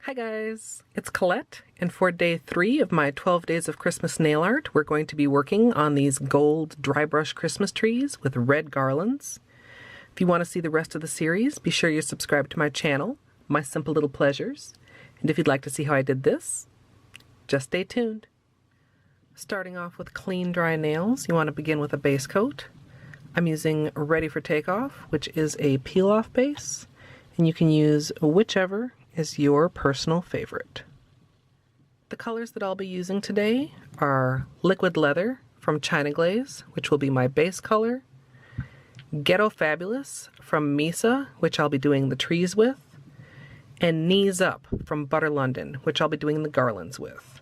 Hi guys, it's Colette, and for day 3 of my 12 Days of Christmas nail art, we're going to be working on these gold dry brush Christmas trees with red garlands. If you want to see the rest of the series, be sure you're subscribed to my channel, My Simple Little Pleasures. And if you'd like to see how I did this, just stay tuned. Starting off with clean dry nails, you want to begin with a base coat. I'm using Ready for Takeoff, which is a peel-off base, and you can use whichever is your personal favorite. The colors that I'll be using today are Liquid Leather from China Glaze, which will be my base color, Ghetto Fabulous from Misa, which I'll be doing the trees with, and Knees Up from Butter London, which I'll be doing the garlands with.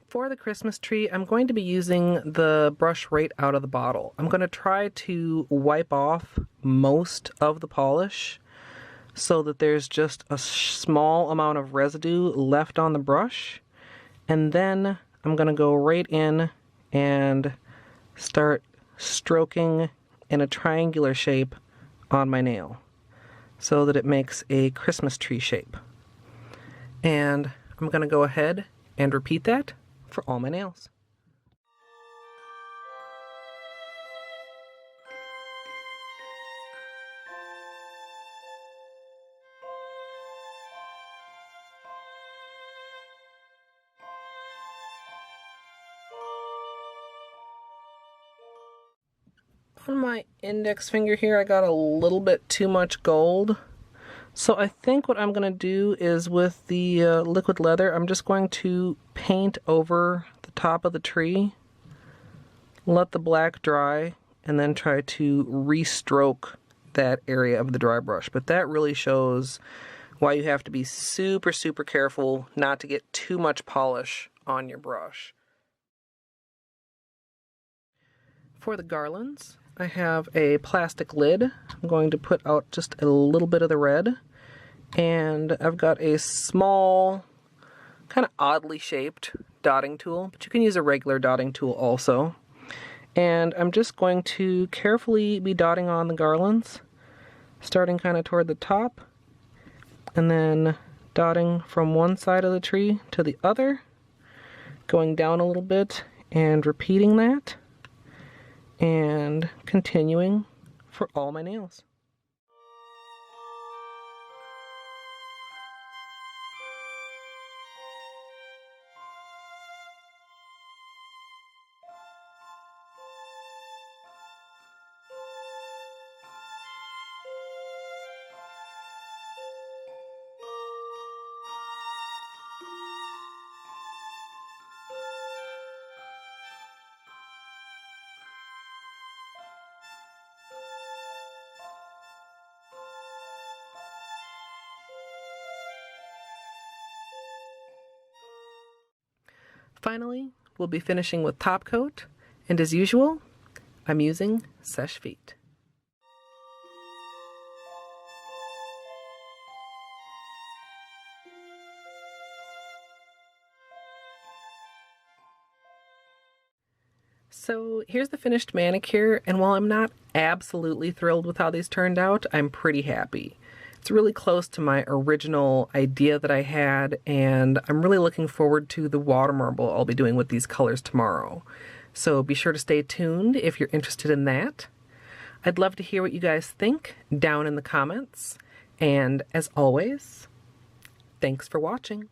For the Christmas tree, I'm going to be using the brush right out of the bottle. I'm going to try to wipe off most of the polish so that there's just a small amount of residue left on the brush. And then I'm going to go right in and start stroking in a triangular shape on my nail so that it makes a Christmas tree shape. And I'm going to go ahead and repeat that for all my nails. On my index finger here, I got a little bit too much gold. So I think what I'm going to do is with the liquid leather, I'm just going to paint over the top of the tree, let the black dry, and then try to re-stroke that area of the dry brush. But that really shows why you have to be super, super careful not to get too much polish on your brush. For the garlands, I have a plastic lid. I'm going to put out just a little bit of the red, and I've got a small, kind of oddly shaped dotting tool, but you can use a regular dotting tool also. And I'm just going to carefully be dotting on the garlands, starting kind of toward the top, and then dotting from one side of the tree to the other, going down a little bit and repeating that, and continuing for all my nails. Finally, we'll be finishing with top coat, and as usual, I'm using Seche Vite. So here's the finished manicure, and while I'm not absolutely thrilled with how these turned out, I'm pretty happy. It's really close to my original idea that I had, and I'm really looking forward to the water marble I'll be doing with these colors tomorrow. So be sure to stay tuned if you're interested in that. I'd love to hear what you guys think down in the comments, and as always, thanks for watching.